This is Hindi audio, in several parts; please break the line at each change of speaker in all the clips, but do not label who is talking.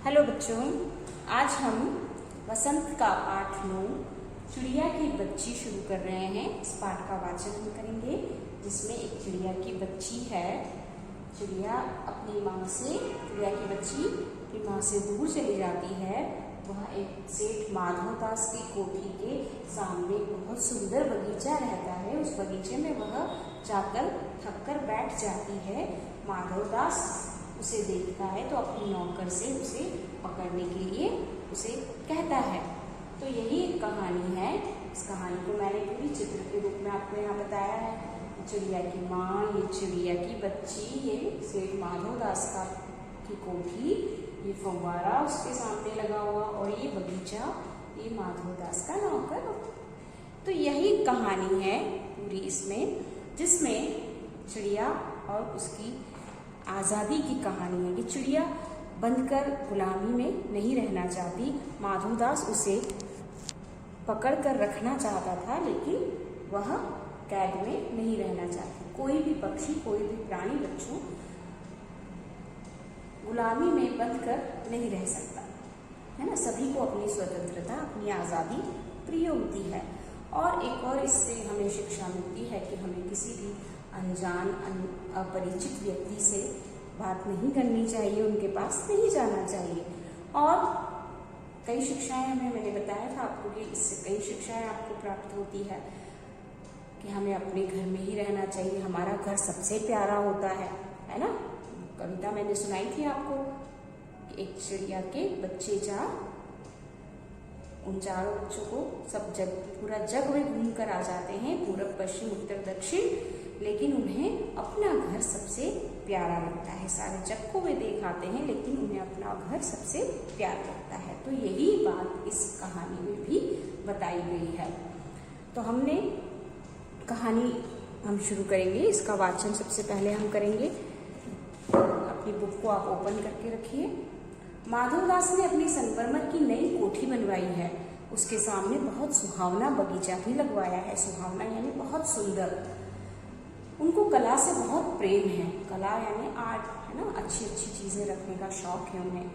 हेलो बच्चों, आज हम वसंत का पाठ 9 चिड़िया की बच्ची शुरू कर रहे हैं। इस पाठ का वाचन हम करेंगे, जिसमें एक चिड़िया की बच्ची है। चिड़िया की बच्ची अपनी माँ से दूर चली जाती है। वह एक सेठ माधव दास की कोठी के सामने बहुत सुंदर बगीचा रहता है। उस बगीचे में वह जाकर थक कर बैठ जाती है। माधव दास उसे देखता है तो अपनी नौकर से उसे पकड़ने के लिए उसे कहता है। तो यही एक कहानी है। इस कहानी को मैंने पूरी चित्र के रूप में आपको यहाँ बताया है। चिड़िया की माँ, ये चिड़िया की बच्ची, ये सेठ माधव दास का की कोठी, ये फव्वारा उसके सामने लगा हुआ, और ये बगीचा, ये माधव दास का नौकर। तो यही कहानी है पूरी इसमें, जिसमें चिड़िया और उसकी आज़ादी की कहानी है कि चिड़िया बंधकर गुलामी में नहीं रहना चाहती। माधव दास उसे पकड़ कर रखना चाहता था, लेकिन वह कैद में नहीं रहना चाहती। कोई भी पक्षी, कोई भी प्राणी बच्चों गुलामी में बंधकर नहीं रह सकता, है ना। सभी को अपनी स्वतंत्रता, अपनी आज़ादी प्रिय होती है। और एक और इससे हमें शिक्षा मिलती है कि हमें किसी भी अनजान, अपरिचित व्यक्ति से बात नहीं करनी चाहिए, उनके पास नहीं जाना चाहिए। और कई शिक्षाएं मैंने बताया था आपको कि इससे कई शिक्षाएं आपको प्राप्त होती है कि हमें अपने घर में ही रहना चाहिए। हमारा घर सबसे प्यारा होता है ना। कविता मैंने सुनाई थी आपको कि एक चिड़िया के बच्चे उन चारों बच्चों को पूरा जग वे घूम कर आ जाते हैं, पूरब पश्चिम उत्तर दक्षिण, लेकिन उन्हें अपना घर सबसे प्यारा लगता है। सारे जग को वे देख आते हैं, लेकिन उन्हें अपना घर सबसे प्यारा लगता है। तो यही बात इस कहानी में भी बताई गई है। तो हमने कहानी हम शुरू करेंगे। इसका वाचन सबसे पहले हम करेंगे। अपनी बुक को आप ओपन करके रखिए। माधव दास ने अपनी संगमरमर की नई कोठी बनवाई है। उसके सामने बहुत सुहावना बगीचा भी लगवाया है। सुहावना यानी बहुत सुंदर। उनको कला से बहुत प्रेम है। कला यानी आर्ट, है ना। अच्छी अच्छी चीजें रखने का शौक है उन्हें।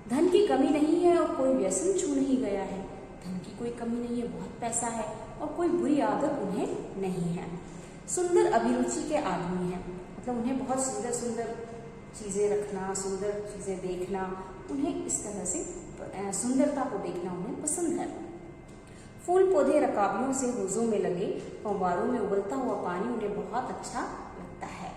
धन की कमी नहीं है और कोई व्यसन छू नहीं गया है। धन की कोई कमी नहीं है, बहुत पैसा है, और कोई बुरी आदत उन्हें नहीं है। सुंदर अभिरुचि के आदमी है, मतलब उन्हें बहुत सुंदर सुंदर चीजें रखना, सुंदर चीजें देखना, उन्हें इस तरह से सुंदरता को देखना उन्हें पसंद है। फूल पौधे रकाबियों से होजों में लगे फव्वारों में उबलता हुआ पानी उन्हें बहुत अच्छा लगता है।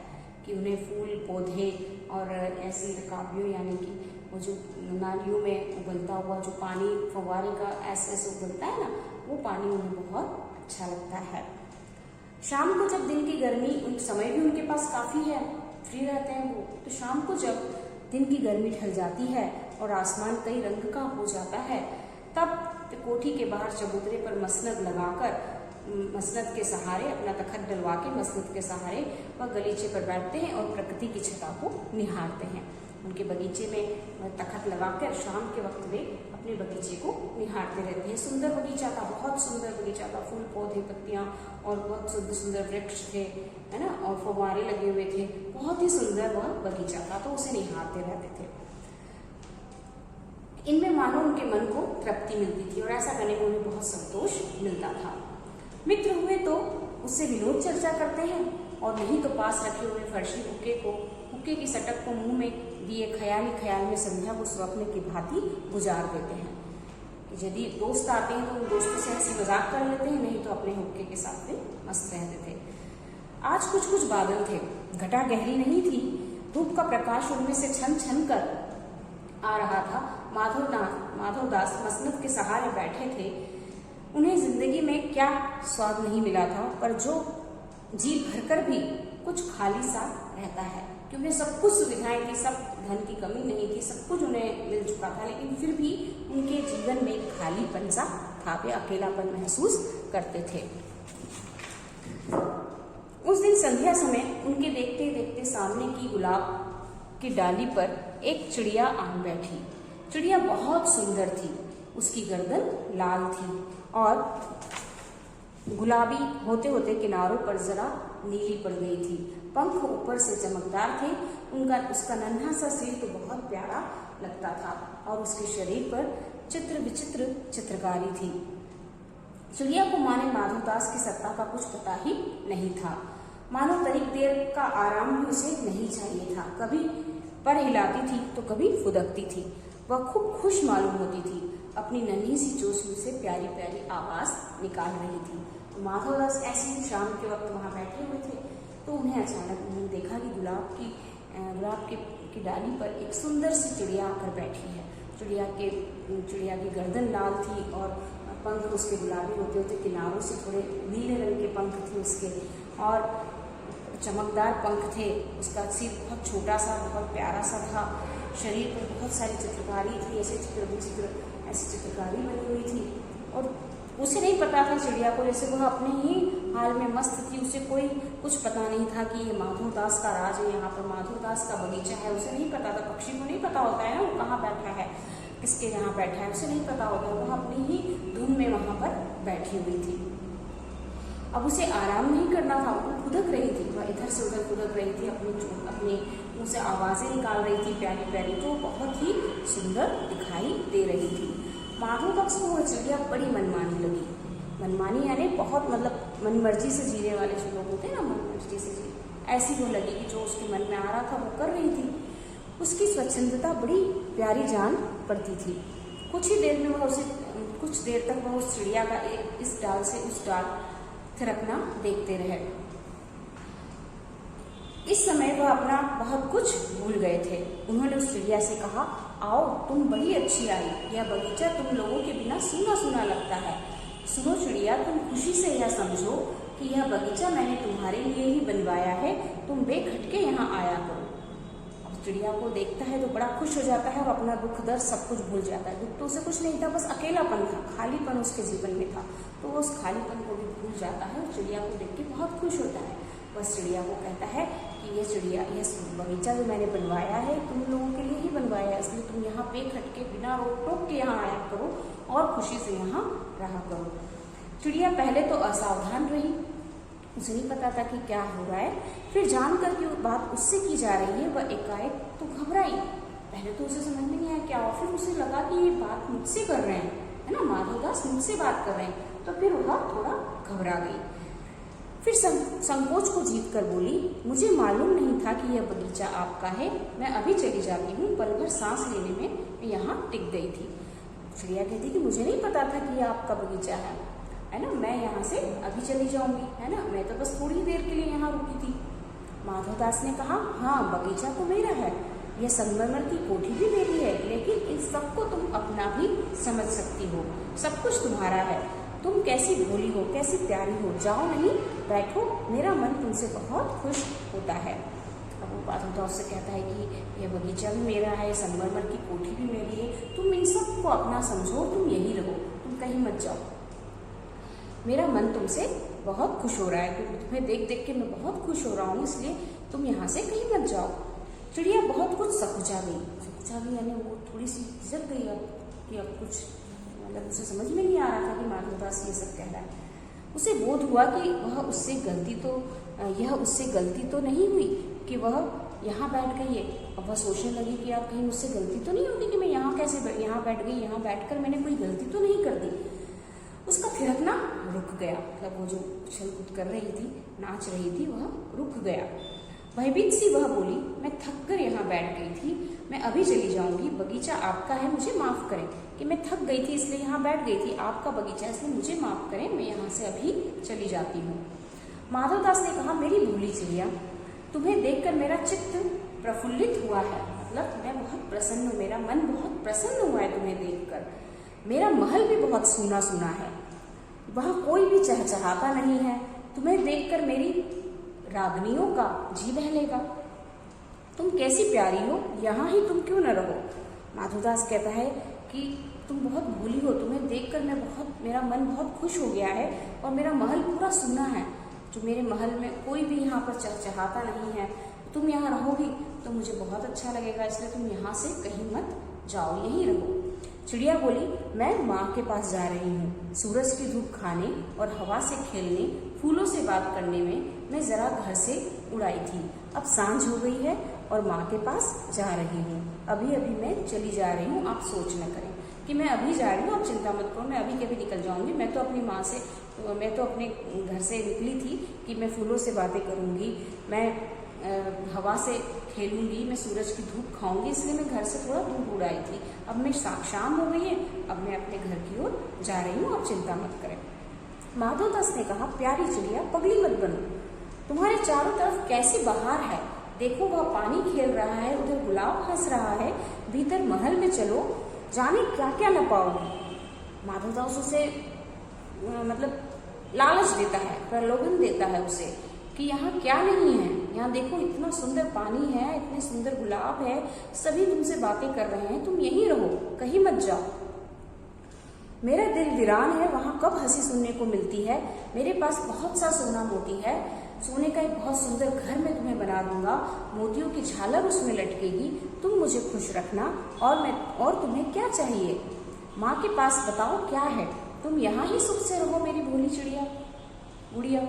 कि उन्हें फूल पौधे और ऐसी रकाबियों यानी कि वो जो नालियों में उबलता हुआ जो पानी फव्वारे का ऐसे ऐसे उबलता है ना, वो पानी उन्हें बहुत अच्छा लगता है। शाम को जब दिन की गर्मी, उन समय भी उनके पास काफ़ी है, फ्री रहते हैं वो, तो शाम को जब दिन की गर्मी ढल जाती है और आसमान कई रंग का हो जाता है, तब कोठी के बाहर चबूतरे पर मसनद लगाकर, मसनद के सहारे, अपना तखत डलवा के मसनद के सहारे वह गलीचे पर बैठते हैं और प्रकृति की छटा को निहारते हैं। उनके बगीचे में तखत लगाकर शाम के वक्त वे अपने बगीचे को निहारते रहते हैं। सुंदर बगीचा था, बहुत सुंदर बगीचा था। फूल पौधे, पत्तियां और बहुत सुंदर सुंदर वृक्ष थे, है ना, और फव्वारे लगे हुए थे। बहुत ही सुंदर वह बगीचा था, तो उसे निहारते रहते थे। इनमें मानो उनके मन को तृप्ति मिलती थी और ऐसा करने में उन्हें बहुत संतोष मिलता था। मित्र हुए तो उससे विनोद चर्चा करते हैं, और नहीं तो पास रखे हुए फर्शी हुक्के की सटक को मुंह में दिए ख्याल में संध्या को स्वप्न की भांति गुजार देते हैं। कि यदि दोस्त आते हैं तो उन दोस्तों से हंसी मजाक कर लेते हैं, नहीं तो अपने हुक्के के साथ में मस्त रहते थे। आज कुछ बादल थे, घटा गहरी नहीं थी। धूप का प्रकाश उनमें से छन छन कर आ रहा था। माधव दास मसनद के सहारे बैठे थे। उन्हें जिंदगी में क्या स्वाद नहीं मिला था, पर जो जी भरकर भी कुछ खाली सा रहता है, क्योंकि सब कुछ सुविधाएं थी, सब धन की कमी नहीं थी, सब कुछ उन्हें मिल चुका था, लेकिन फिर भी उनके जीवन में एक खालीपन सा था। वे अकेलापन महसूस करते थे। उस दिन संध्या समय उनके देखते देखते सामने की गुलाब की डाली पर एक चिड़िया आन बैठी। चिड़िया बहुत सुंदर थी। उसकी गर्दन लाल थी और गुलाबी होते होते किनारों पर जरा नीली पड़ गई थी। पंख ऊपर से चमकदार थे उसका नन्हा सा सिर तो बहुत प्यारा लगता था और उसके शरीर पर चित्र विचित्र चित्रकारी थी। चिड़िया को माने माधवदास की सत्ता का कुछ पता ही नहीं था। मानो तनिक देर का आराम भी उसे नहीं चाहिए था। कभी पर हिलाती थी तो कभी फुदकती थी। वह खूब खुश मालूम होती थी। अपनी नन्ही सी चोंच से प्यारी प्यारी आवाज निकाल रही थी। तो माधवदास ऐसे ही शाम के वक्त वहाँ बैठे हुए थे तो उन्हें अचानक उन्होंने देखा कि गुलाब की डाली पर एक सुंदर सी चिड़िया आकर बैठी है। चिड़िया की गर्दन लाल थी और पंख उसके गुलाबी होते होते किनारों से थोड़े नीले रंग के पंख थे उसके और चमकदार पंख थे। उसका सिर बहुत छोटा सा बहुत प्यारा सा था। शरीर पर बहुत सारी चित्रकारी थी, ऐसी चित्रकारी बनी हुई थी और उसे नहीं पता था चिड़िया को, जैसे वह अपने ही हाल में मस्त थी। उसे कोई कुछ पता नहीं था कि ये माधवदास का राज है, यहाँ पर माधवदास का बगीचा है। उसे नहीं पता था, पक्षी को नहीं पता होता है ना वो कहाँ बैठा है, किसके यहाँ बैठा है, उसे नहीं पता होता। वह अपनी ही धुन में वहाँ पर बैठी हुई थी। अब उसे आराम नहीं करना था, वो खुदक रही थी। वह इधर से उधर खुदक रही थी, अपने मुँह से आवाज़ें निकाल रही थी प्यारी प्यारी, जो बहुत ही सुंदर दिखाई दे रही थी। माधवदास को वह चिड़िया बड़ी मनमानी लगी। मनमानी यानी बहुत मतलब मनमर्जी से जीने वाले जो लोग होते हैं ना, मनमर्जी से जी, ऐसी वो लगी कि जो उसके मन में आ रहा था वो कर रही थी। उसकी स्वच्छंदता बड़ी प्यारी जान पड़ती थी। कुछ देर तक वह उस चिड़िया का इस डाल से उस डाल थिरकना देखते रहे। इस समय वह अपना बहुत कुछ भूल गए थे। उन्होंने उस चिड़िया से कहा, आओ तुम बड़ी अच्छी आई, यह बगीचा तुम लोगों के बिना सूना सूना लगता है। सुनो चिड़िया, तुम खुशी से यह समझो कि यह बगीचा मैंने तुम्हारे लिए ही बनवाया है, तुम बेखटके यहाँ आया करो। अब चिड़िया को देखता है तो बड़ा खुश हो जाता है और अपना दुख दर्द सब कुछ भूल जाता है। दुख तो उसे कुछ नहीं था, बस अकेलापन था, खालीपन उसके जीवन में था, तो वो उस खालीपन को भी भूल जाता है और चिड़िया को देख के बहुत खुश होता है। बस चिड़िया को कहता है कि यह बगीचा जो मैंने बनवाया है तुम लोगों के लिए ही बनवाया है, इसलिए तुम यहाँ पे खटके बिना रोक टोक के यहाँ आया करो और खुशी से यहाँ रहा करो। चिड़िया पहले तो असावधान रही, उसे नहीं पता था कि क्या हो रहा है। फिर जानकर कि बात उससे की जा रही है वह एकाएक तो घबराई। पहले तो उसे समझ में नहीं आया क्या हो, फिर उसे लगा कि ये बात मुझसे कर रहे हैं, है ना, माधवदास मुझसे बात कर रहे हैं, तो फिर वह थोड़ा घबरा गई। फिर संकोच को जीत कर बोली, मुझे मालूम नहीं था कि यह बगीचा आपका है, मैं अभी चली जाती हूँ, पल भर सांस लेने में मैं यहाँ टिक गई थी। चिड़िया कहती कि मुझे नहीं पता था कि यह आपका बगीचा है ना, मैं यहाँ से अभी चली जाऊँगी, है ना, मैं तो बस थोड़ी देर के लिए यहाँ रुकी थी। माधवदास ने कहा, हाँ बगीचा तो मेरा है, यह संगमरमर की कोठी भी मेरी है, लेकिन इन सबको तुम अपना भी समझ सकती हो, सब कुछ तुम्हारा है, तुम कैसी भोली हो, कैसी प्यारी हो, जाओ नहीं बैठो, मेरा मन तुमसे बहुत खुश होता है। अब वो माधवदास से कहता है कि यह बगीचा भी मेरा है, संगमरमर की कोठी भी मेरी है, तुम इन सबको अपना समझो, तुम यहीं रहो, तुम कहीं मत जाओ, मेरा मन तुमसे बहुत खुश हो रहा है, क्योंकि तुम्हें देख देख के मैं बहुत खुश हो रहा हूँ, इसलिए तुम यहाँ से कहीं मत जाओ। चिड़िया बहुत कुछ सकुचा गई यानी वो थोड़ी सी झिझक गई अब कि अब कुछ मतलब उसे समझ में नहीं आ रहा था कि माधवदास ये सब कह रहा है। उसे बोध हुआ कि यह उससे गलती तो नहीं हुई कि वह यहाँ बैठ गई है। अब वह सोचने लगी कि अब कहीं मुझसे गलती तो नहीं होगी कि मैं यहाँ यहाँ बैठ गई, यहाँ बैठकर मैंने कोई गलती तो नहीं कर दी। उसका थिरकना रुक गया, मतलब वो जो उछल कूद कर रही थी, नाच रही थी, वह रुक गया। भयभीत सी वह बोली, मैं थक कर यहाँ बैठ गई थी, मैं अभी चली जाऊंगी, बगीचा आपका है, मुझे माफ़ करें कि मैं थक गई थी इसलिए यहाँ बैठ गई थी, आपका बगीचा इसलिए मुझे माफ़ करें, मैं यहाँ से अभी चली जाती हूँ। माधवदास ने कहा, मेरी भोली चिड़िया, तुम्हें देखकर मेरा चित्त प्रफुल्लित हुआ है, मतलब मैं बहुत प्रसन्न हूँ, मेरा मन बहुत प्रसन्न हुआ है तुम्हें देखकर। मेरा महल भी बहुत सूना सूना है, वहाँ कोई भी चहचहाता नहीं है, तुम्हें देखकर मेरी रागनियों का जी बहलेगा। तुम कैसी प्यारी हो, यहाँ ही तुम क्यों न रहो। माधवदास कहता है कि तुम बहुत भोली हो, तुम्हें देखकर मेरा मन बहुत खुश हो गया है और मेरा महल पूरा सूना है, जो मेरे महल में कोई भी यहाँ पर चहचहाता नहीं है, तुम यहाँ रहोगी तो मुझे बहुत अच्छा लगेगा, इसलिए तुम यहाँ से कहीं मत जाओ, यहीं रहो। चिड़िया बोली, मैं माँ के पास जा रही हूँ, सूरज की धूप खाने और हवा से खेलने, फूलों से बात करने में मैं ज़रा घर से उड़ाई थी, अब सांझ हो गई है, और माँ के पास जा रही हूँ। अभी अभी मैं चली जा रही हूँ, आप सोच न करें कि मैं अभी जा रही हूँ, आप चिंता मत करो, मैं अभी कभी निकल जाऊँगी। मैं तो अपनी माँ से, मैं तो अपने घर से निकली थी कि मैं फूलों से बातें करूँगी, मैं हवा से खेलूँगी, मैं सूरज की धूप खाऊँगी, इसलिए मैं घर से थोड़ा दूर दूर आई थी। अब मैं शाम हो गई है, अब मैं अपने घर की ओर जा रही हूँ, आप चिंता मत करें। माधवदास ने कहा, प्यारी चिड़िया पगली मत बनो, तुम्हारे चारों तरफ कैसी बहार है, देखो वह पानी खेल रहा है, उधर गुलाब हंस रहा है, भीतर महल में चलो, जाने क्या क्या न पाओगे। माधवदास उसे मतलब लालच देता है, प्रलोभन देता है उसे कि यहाँ क्या नहीं है, यहाँ देखो इतना सुंदर पानी है, इतने सुंदर गुलाब है, सभी तुमसे बातें कर रहे हैं, तुम यहीं रहो, कहीं मत जाओ। मेरा दिल वीरान है, वहाँ कब हंसी सुनने को मिलती है, मेरे पास बहुत सा सोना मोती है, सोने का एक बहुत सुंदर घर मैं तुम्हें बना दूंगा, मोतियों की झालर उसमें लटकेगी, तुम मुझे खुश रखना, और तुम्हें क्या चाहिए, माँ के पास बताओ क्या है, तुम यहाँ ही सुख से रहो मेरी भोली चिड़िया गुड़िया।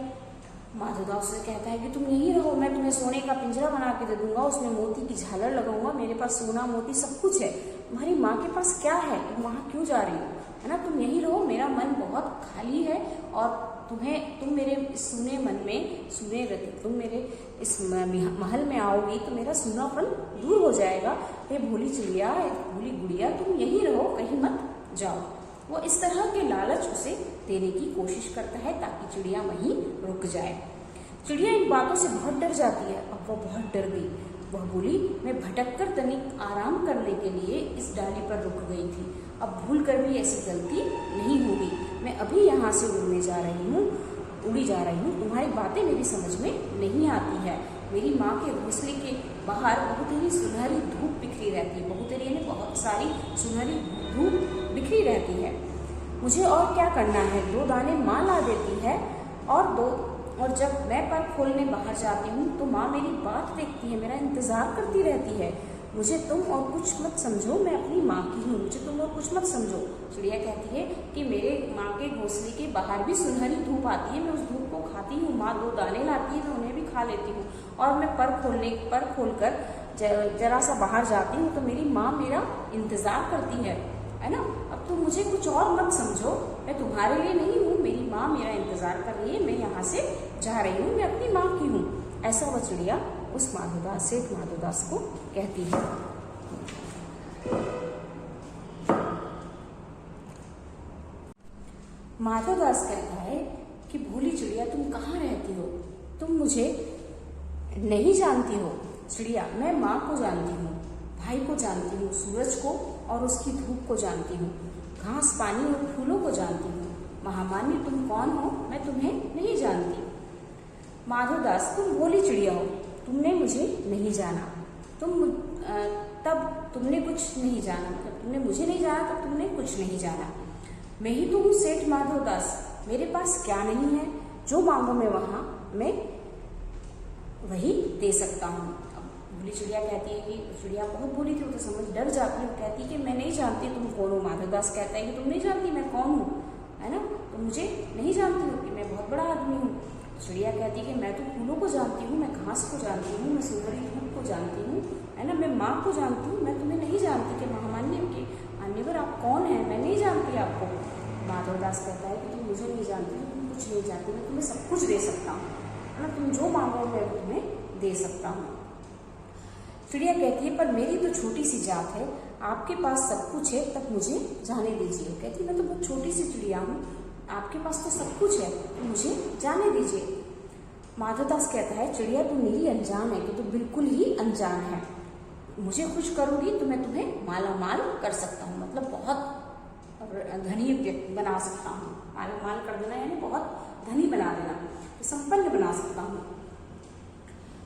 माधवदास से कहता है कि तुम यहीं रहो, मैं तुम्हें सोने का पिंजरा बना के दे दूंगा, उसमें मोती की झालर लगाऊंगा, मेरे पास सोना मोती सब कुछ है, तुम्हारी माँ के पास क्या है, तुम वहाँ क्यों जा रही हो, है ना, तुम यहीं रहो, मेरा मन बहुत खाली है, और तुम मेरे इस सूने मन में तुम मेरे इस महल में आओगी तो मेरा सूनापन दूर हो जाएगा। हे भोली चिड़िया, भोली गुड़िया, तुम यहीं रहो, कहीं मत जाओ। वो इस तरह के लालच उसे देने की कोशिश करता है ताकि चिड़िया वहीं रुक जाए। चिड़िया इन बातों से बहुत डर जाती है। अब वो बहुत डर गई। वह बोली, मैं भटक कर तनिक आराम करने के लिए इस डाली पर रुक गई थी, अब भूल कर भी ऐसी गलती नहीं होगी, मैं अभी यहाँ से उड़ी जा रही हूँ, तुम्हारी बातें मेरी समझ में नहीं आती है। मेरी माँ के घोंसले के बाहर बहुतेरी सुनहरी धूप बिखरी रहती है, बहुतेरी यानी बहुत सारी सुनहरी धूप बिखरी रहती है। मुझे और क्या करना है, 2 दाने माँ ला देती है, और जब मैं पर खोलने बाहर जाती हूँ तो माँ मेरी बात देखती है, मेरा इंतजार करती रहती है। मुझे तुम और कुछ मत समझो, मैं अपनी माँ की हूँ, मुझे तुम और कुछ मत समझो। चिड़िया कहती है कि मेरे माँ के घोंसले के बाहर भी सुनहरी धूप आती है, मैं उस धूप को खाती हूँ, माँ 2 दाने लाती है तो उन्हें भी खा लेती हूँ, और मैं पर खोलकर जरा सा बाहर जाती हूँ तो मेरी माँ मेरा इंतजार करती है ना। अब तुम मुझे कुछ और मत समझो, मैं तुम्हारे लिए नहीं हूँ, मेरी माँ मेरा इंतजार कर रही है, मैं यहाँ से जा रही हूँ, मैं अपनी माँ की हूँ। ऐसा वह चिड़िया उस सेठ माधवदास को कहती है। माधवदास कहता है कि भोली चिड़िया, तुम कहाँ रहती हो, तुम मुझे नहीं जानती हो। चिड़िया, मैं माँ को जानती हूँ, भाई को जानती हूँ, सूरज को और उसकी धूप को जानती हूँ, घास पानी और फूलों को जानती हूँ। महामान्य, तुम कौन हो, मैं तुम्हें नहीं जानती। माधवदास, तुम भोली चिड़िया हो, तुमने मुझे नहीं जाना, तब तुमने कुछ नहीं जाना, मतलब तुमने मुझे नहीं जाना तब तुमने कुछ नहीं जाना। मैं ही तो हूँ सेठ माधवदास, मेरे पास क्या नहीं है, जो मांगो मैं वही दे सकता हूँ। अब भोली चिड़िया कहती है कि चिड़िया बहुत भोली थी, वो तो समझ डर जाती है, वो कहती है कि मैं नहीं जानती तुम कौन हो। माधवदास कहता है कि तुम नहीं जानती मैं कौन हूँ, है ना, तुम मुझे नहीं जानती हो कि मैं बहुत बड़ा आदमी हूँ। चिड़िया कहती है कि मैं तो फूलों को जानती हूँ, मैं घास को जानती हूँ, मैं सुनहरी धूप को जानती हूँ, है ना, मैं माँ को जानती हूँ, मैं तुम्हें नहीं जानती कि महामान्य के मान्यवर आप कौन है, मैं नहीं जानती आपको। माधवदास कहता है कि तुम मुझे नहीं जानती, तुम कुछ नहीं जानती, मैं तुम्हें सब कुछ दे सकता हूँ, है ना, तुम जो मांगो मैं तुम्हें दे सकता हूँ। चिड़िया कहती है, पर मेरी तो छोटी सी जात है, आपके पास सब कुछ है, तब मुझे जाने दीजिए। कहती मैं तो बहुत छोटी सी चिड़िया हूँ, आपके पास तो सब कुछ है, तो मुझे जाने दीजिए। माधवदास कहता है, चिड़िया तू मेरी अनजान है, कि तू बिल्कुल ही अनजान है, मुझे खुश करोगी तो मैं तुम्हें माला माल कर सकता हूँ, मतलब बहुत धनी बना सकता हूँ। माला माल कर देना यानी बहुत धनी बना देना, संपन्न बना सकता हूँ।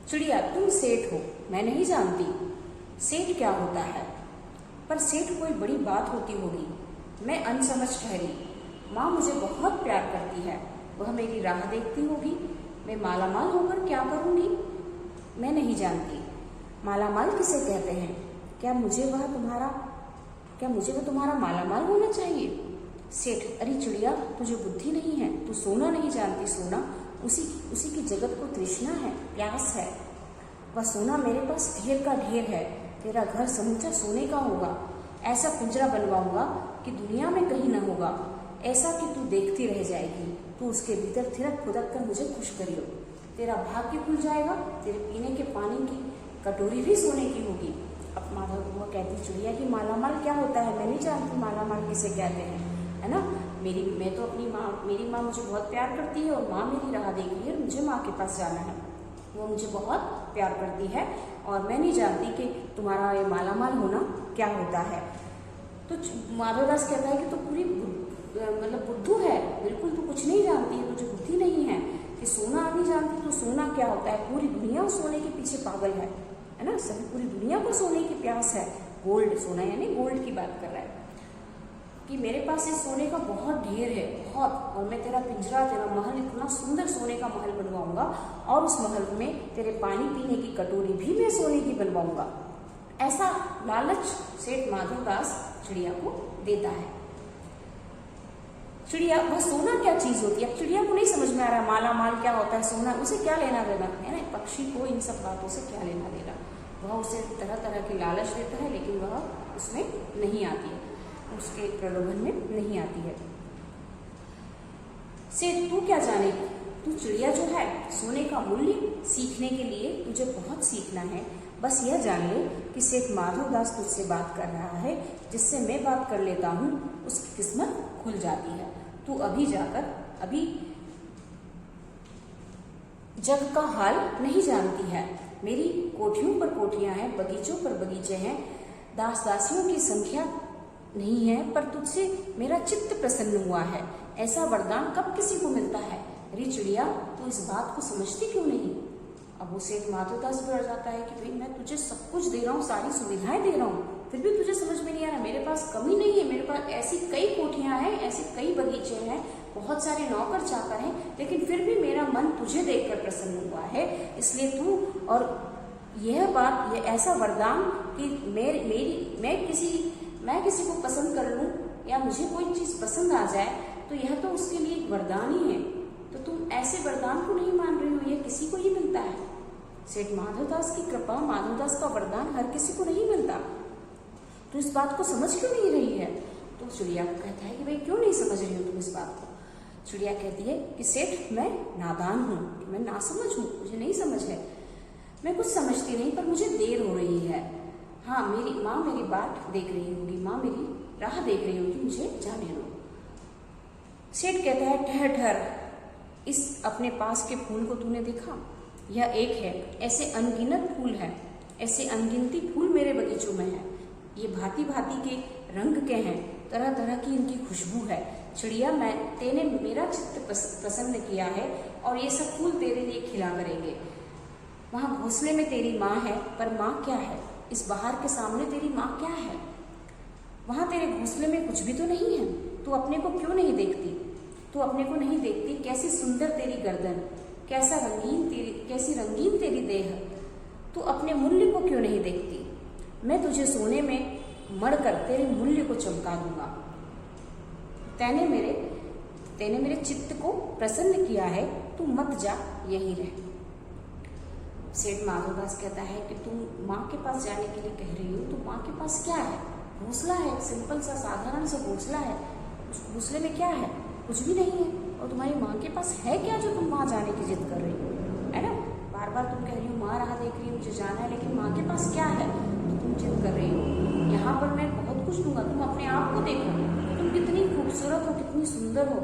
चिड़िया, तुम सेठ हो, मैं नहीं जानती सेठ क्या होता है, पर सेठ कोई बड़ी बात होती होगी, मैं अनसमझ ठहरी। माँ मुझे बहुत प्यार करती है, वह मेरी राह देखती होगी, मैं मालामाल होकर क्या करूँगी, मैं नहीं जानती। मालामाल किसे कहते हैं, क्या मुझे वह तुम्हारा मालामाल होना चाहिए। सेठ, अरे चिड़िया, तुझे बुद्धि नहीं है, तू सोना नहीं जानती, सोना उसी की जगत को तृष्णा है, प्यास है। वह सोना मेरे पास ढेर का ढेर है। तेरा घर समूचा सोने का होगा। ऐसा पिंजरा बनवाऊंगा कि दुनिया में कहीं न होगा। ऐसा कि तू देखती रह जाएगी। तू उसके भीतर थिरक फुदक कर मुझे खुश करियो। तेरा भाग्य खुल जाएगा। तेरे पीने के पानी की कटोरी भी सोने की होगी। अब माधव वो कहती चिड़िया कि मालामाल क्या होता है? मैं नहीं जानती मालामाल किसे कहते हैं, है ना। मैं तो अपनी माँ, मेरी माँ मुझे बहुत प्यार करती है और माँ मेरी राह देख रही है, मुझे माँ के पास जाना है। वो मुझे बहुत प्यार करती है और मैं नहीं जानती कि तुम्हारा ये मालामाल होना क्या होता है। तो माधवदास कहता है कि तो पूरी मतलब बुद्धू है, बिल्कुल तू कुछ नहीं जानती है, तुझे बुद्धि नहीं है कि सोना नहीं जानती तो सोना क्या होता है। पूरी दुनिया सोने के पीछे पागल है ना। सभी पूरी दुनिया को सोने की प्यास है। गोल्ड, सोना यानी गोल्ड की बात कर रहा है कि मेरे पास इस सोने का बहुत ढेर है, बहुत, और मैं तेरा पिंजरा, तेरा महल, इतना सुंदर सोने का महल बनवाऊंगा और उस महल में तेरे पानी पीने की कटोरी भी मैं सोने की बनवाऊंगा। ऐसा लालच सेठ माधवदास चिड़िया को देता है। चिड़िया, वह सोना क्या चीज होती है? अब चिड़िया को नहीं समझ में आ रहा माला माल क्या होता है, सोना, उसे क्या लेना देना है ना। पक्षी को इन सब बातों से क्या लेना देना। वह उसे तरह तरह की लालच देता है लेकिन वह उसमें नहीं आती है, उसके प्रलोभन में नहीं आती है। से तू क्या जानेगी? तू चिड़िया जो है, सोने का मूल्य सीखने के लिए तुझे बहुत सीखना है। बस यह जान ले कि सेठ माधवदास तुझसे बात कर रहा है, जिससे मैं बात कर लेता हूँ उसकी किस्मत खुल जाती है। तू अभी जाकर अभी जग का हाल नहीं जानती है। मेरी कोठियों पर कोठियां हैं, बगीचों पर बगीचे हैं, दास दासियों की संख्या नहीं है, पर तुझसे मेरा चित्त प्रसन्न हुआ है। ऐसा वरदान कब किसी को मिलता है? अरे चिड़िया, तू इस बात को समझती क्यों नहीं? अब वो सेठ माधवदास बढ़ जाता है कि भाई मैं तुझे सब कुछ दे रहा हूँ, सारी सुविधाएं दे रहा हूँ, फिर भी तुझे समझ में नहीं आ रहा। मेरे पास कमी नहीं है, मेरे पास ऐसी कई कोठियां हैं, ऐसे कई बगीचे हैं, बहुत सारे नौकर चाकर हैं, लेकिन फिर भी मेरा मन तुझे देखकर प्रसन्न हुआ है। इसलिए तू, और यह बात, यह ऐसा वरदान कि मैं किसी को पसंद कर लूं या मुझे कोई चीज पसंद आ जाए, तो यह तो उसके लिए एक वरदान ही है। तो तुम ऐसे वरदान को नहीं मान रही हो, यह किसी को ही मिलता है। सेठ माधवदास की कृपा, माधवदास का वरदान हर किसी को नहीं मिलता। तो इस बात को समझ क्यों नहीं रही है? तो चिड़िया को कहता है कि भाई क्यों नहीं समझ रही हो तुम इस बात को? चिड़िया कहती है कि सेठ मैं नादान हूँ, मैं नासमझ हूँ, मुझे नहीं समझ है, मैं कुछ समझती नहीं, पर मुझे देर हो रही है। हाँ, मेरी माँ मेरी बात देख रही होगी, माँ मेरी राह देख रही होगी, मुझे जाने दो। सेठ कहता है ठहर ठहर, इस अपने पास के फूल को तूने देखा? यह एक है, ऐसे अनगिनत फूल हैं, ऐसे अनगिनती फूल मेरे बगीचों में हैं। ये भांति भांति के रंग के हैं, तरह तरह की इनकी खुशबू है। चिड़िया, तेने मेरा चित्त प्रसन्न किया है और ये सब फूल तेरे लिए खिला करेंगे। वहाँ घोंसले में तेरी माँ है, पर माँ क्या है? इस बहार के सामने तेरी माँ क्या है? वहाँ तेरे घोंसले में कुछ भी तो नहीं है। तू अपने को क्यों नहीं देखती? तू अपने को नहीं देखती? कैसी सुंदर तेरी गर्दन, कैसी रंगीन तेरी देह। तू अपने मूल्य को क्यों नहीं देखती? मैं तुझे सोने में मढ़कर तेरे मूल्य को चमका दूंगा। तैने मेरे चित्त को प्रसन्न किया है, तू मत जा, यहीं रह। सेठ माधवदास कहता है कि तुम माँ के पास जाने के लिए कह रही हो, तो माँ के पास क्या है? घोंसला है, सिंपल सा साधारण सा घोंसला है। उस घोंसले में क्या है? कुछ भी नहीं है। और तुम्हारी माँ के पास है क्या जो तुम वहाँ जाने की जिद कर रही हो, है ना? बार बार तुम कह रही हो माँ राह देख रही है, मुझे जाना है, लेकिन माँ के पास क्या है तो तुम जिद कर रही हो? यहाँ पर मैं बहुत कुछ दूंगा, तुम अपने आप को देखो, तुम कितनी खूबसूरत हो, कितनी सुंदर हो,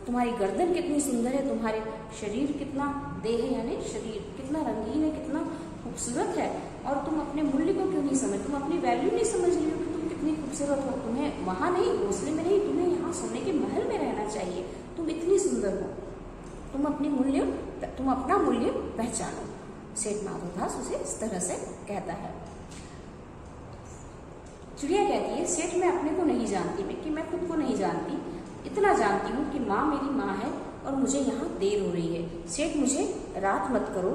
तुम्हारी गर्दन कितनी सुंदर है, तुम्हारे शरीर कितना, देह यानी शरीर कितना रंगीन है, कितना खूबसूरत है। और तुम अपने मूल्य को क्यों नहीं समझ, तुम अपनी वैल्यू नहीं समझ रही हो कि तुम कितनी खूबसूरत हो। तुम्हें वहाँ नहीं, घोंसले में नहीं, तुम्हें यहाँ सोने के महल में रहना चाहिए। तुम इतनी सुंदर हो, तुम अपना मूल्य पहचानो। सेठ माधवदास उसे इस तरह से कहता है। चिड़िया कहती है सेठ मैं अपने को नहीं जानती, मैं खुद को नहीं जानती, इतना जानती हूँ कि माँ मेरी माँ है और मुझे यहाँ देर हो रही है। सेठ मुझे रात मत करो,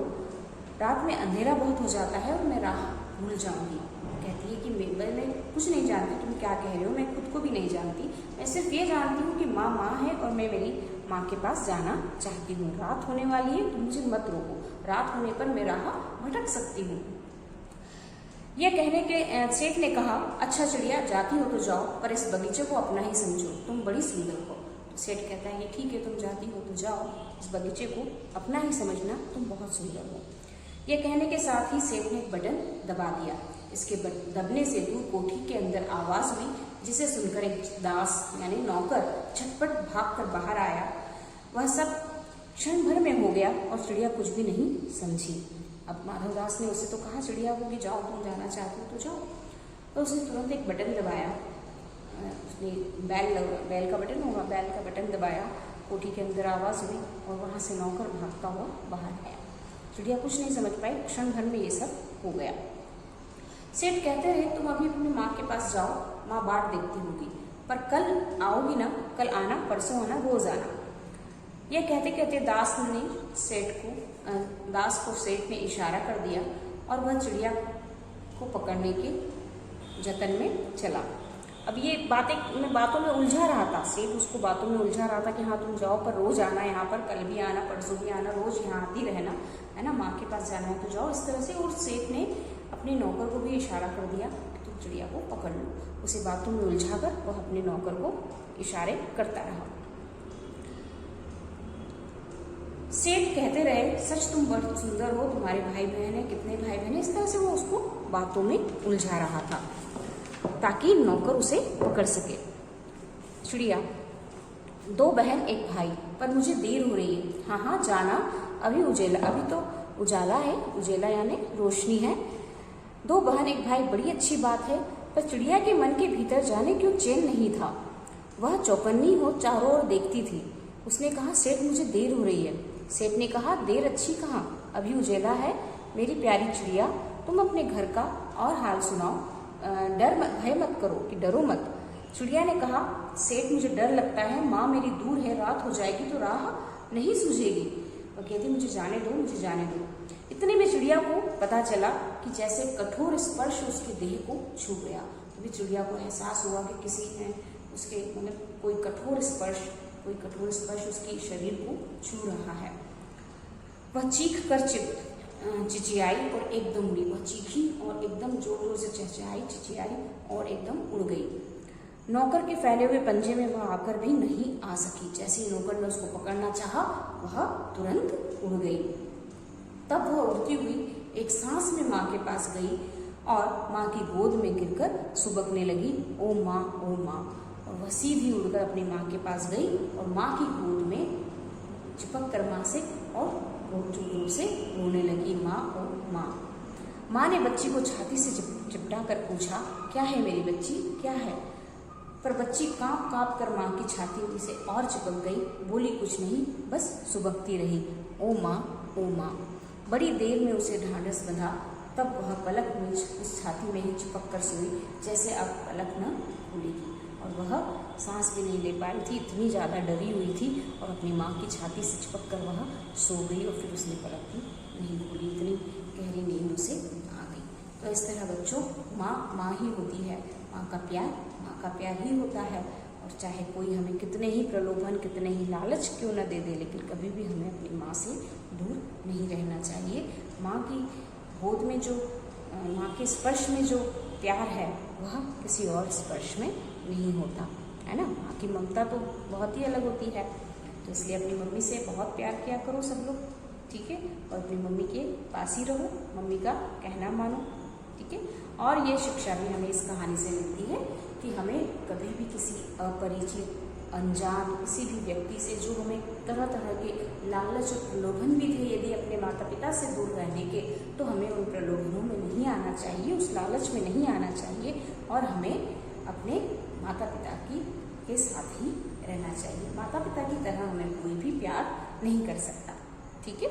रात में अंधेरा बहुत हो जाता है और मैं राह भूल जाऊंगी। कहती है कि मैं कुछ नहीं जानती, तुम क्या कह रहे हो, मैं खुद को भी नहीं जानती, मैं सिर्फ ये जानती हूँ कि माँ माँ है और मैं मेरी माँ के पास जाना चाहती हूँ। रात होने वाली है, तुम मुझे मत रोको, रात होने पर मैं राह भटक सकती हूँ। यह कहने के सेठ ने कहा, अच्छा चिड़िया, जाती हो तो जाओ, पर इस बगीचे को अपना ही समझो, तुम बड़ी सुंदर हो। तो सेठ कहता है, ये ठीक है, तुम जाती हो तो जाओ, इस बगीचे को अपना ही समझना, तुम बहुत सुंदर हो। यह कहने के साथ ही सेठ ने एक बटन दबा दिया। इसके दबने से दूर कोठी के अंदर आवाज हुई, जिसे सुनकर एक दास यानी नौकर झटपट भागकर बाहर आया। वह सब क्षण भर में हो गया और चिड़िया कुछ भी नहीं समझी। अब माधवदास ने उसे तो कहा, चिड़िया को कि जाओ, तुम जाना चाहते हो तो जाओ। तो उसने तुरंत एक बटन दबाया, उसने बैल का बटन होगा, बैल का बटन दबाया, कोठी के अंदर आवाज़ हुई और वहाँ से नौकर भागता हुआ बाहर आया। चिड़िया कुछ नहीं समझ पाई, क्षण भर में ये सब हो गया। सेठ कहते रहे, तुम अभी अपनी माँ के पास जाओ, माँ बाट देखती होगी, पर कल आओगी ना, कल आना, परसों आना, रोज आना। यह कहते कहते दास को सेठ ने इशारा कर दिया और वह चिड़िया को पकड़ने के जतन में चला। अब ये बातों में उलझा रहा था, सेठ उसको बातों में उलझा रहा था कि हाँ तुम जाओ, पर रोज आना यहाँ पर, कल भी आना, परसों भी आना, रोज यहाँ आती रहना, है ना, माँ के पास जाना है तो जाओ, इस तरह से। और सेठ ने अपने नौकर को भी इशारा कर दिया कि तुम चिड़िया को पकड़ लो। उसे बातों में उलझाकर वह अपने नौकर को इशारे करता रहा। सेठ कहते रहे, सच तुम बहुत सुंदर हो, तुम्हारे भाई बहन है, कितने भाई बहन है, इस तरह से वो उसको बातों में उलझा रहा था ताकि नौकर उसे पकड़ सके। चिड़िया, 2 बहन 1 भाई, पर मुझे देर हो रही है। हाँ हाँ जाना, अभी तो उजाला है, उजेला यानी रोशनी है। 2 बहन 1 भाई बड़ी अच्छी बात है, पर चिड़िया के मन के भीतर जाने क्यों चैन नहीं था। वह चौकन्नी हो चारों ओर देखती थी। उसने कहा, सेठ मुझे देर हो रही है। सेठ ने कहा, देर अच्छी कहाँ, अभी उजेला है। मेरी प्यारी चिड़िया, तुम अपने घर का और हाल सुनाओ, भय मत करो कि डरो मत। चिड़िया ने कहा, सेठ मुझे डर लगता है, माँ मेरी दूर है, रात हो जाएगी तो राह नहीं सूझेगी। वह कहती, मुझे जाने दो, मुझे जाने दो। इतने में चिड़िया को पता चला कि जैसे कठोर स्पर्श उसके देह को छू गया। अभी चिड़िया को एहसास हुआ कि किसी ने उसके कोई कठोर स्पर्श उसकी शरीर को छू रहा है। वह चीख कर चिचियाई और एकदम उड़ी। वह चीखी और एकदम जोर जोर से चिचियाई और एकदम उड़ गई। नौकर के फैले हुए पंजे में वह आकर भी नहीं आ सकी। जैसे ही नौकर ने उसको पकड़ना चाहा, वह तुरंत उड़ गई। तब वह उड़ती हुई एक सांस में माँ के पास गई और माँ की गोद में गिरकर सुबकने लगी, ओ माँ, ओ माँ। और वह सीधी उड़कर अपनी माँ के पास गई और माँ की गोद में चिपक कर माँ से और बहुत जोरों से रोने लगी, माँ, ओ माँ। माँ ने बच्ची को छाती से चिपटा कर पूछा, क्या है मेरी बच्ची, क्या है? पर बच्ची कांप कांप कर माँ की छाती से और चिपक गई, बोली कुछ नहीं, बस सुबकती रही, ओ माँ, ओ माँ। बड़ी देर में उसे ढांढस बंधा, तब वह पलक में उस छाती में ही चिपक कर सोई, जैसे अब पलक न खुलेगी। और वह सांस भी नहीं ले पाई थी, इतनी ज़्यादा डरी हुई थी और अपनी माँ की छाती से चिपक कर वह सो गई और फिर उसने पलक भी नहीं खोली, इतनी गहरी नींद उसे आ गई। तो इस तरह बच्चों, माँ ही होती है, माँ का प्यार ही होता है। और चाहे कोई हमें कितने ही प्रलोभन, कितने ही लालच क्यों न दे दे, लेकिन कभी भी हमें अपनी माँ से दूर नहीं रहना चाहिए। माँ की गोद में माँ के स्पर्श में जो प्यार है वह किसी और स्पर्श में नहीं होता, है ना। माँ की ममता तो बहुत ही अलग होती है। तो इसलिए अपनी मम्मी से बहुत प्यार किया करो सब लोग, ठीक है। और अपनी मम्मी के पास ही रहो, मम्मी का कहना मानो, ठीक है। और ये शिक्षा भी हमें इस कहानी से मिलती है कि हमें कभी भी किसी अपरिचित, अनजान किसी भी व्यक्ति से जो हमें तरह तरह के लालच और प्रलोभन भी थे, यदि अपने माता पिता से दूर रहने के, तो हमें उन प्रलोभनों में नहीं आना चाहिए, उस लालच में नहीं आना चाहिए और हमें अपने माता पिता के साथ ही रहना चाहिए। माता पिता की तरह हमें कोई भी प्यार नहीं कर सकता, ठीक है।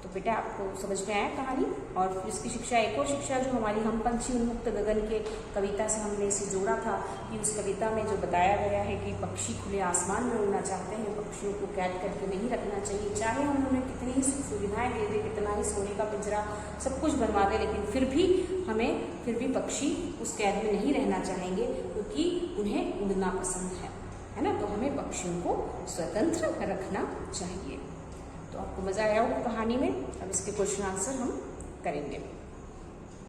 तो बेटा आपको समझ में आया कहानी। और फिर इसकी शिक्षा, एक और शिक्षा जो हमारी हम पंछी उन्मुक्त गगन के कविता से हमने इसे जोड़ा था कि उस कविता में जो बताया गया है कि पक्षी खुले आसमान में उड़ना चाहते हैं, पक्षियों को कैद करके नहीं रखना चाहिए। चाहे हम उन्हें कितनी ही सुविधाएं दे दें, कितना ही सोने का पिंजरा सब कुछ बनवा दें, लेकिन फिर भी पक्षी उस कैद में नहीं रहना चाहेंगे, क्योंकि उन्हें उड़ना पसंद है ना। तो हमें पक्षियों को स्वतंत्र रखना चाहिए। तो तो आपको मजा आया होगा कहानी में। अब इसके क्वेश्चन आंसर हम करेंगे।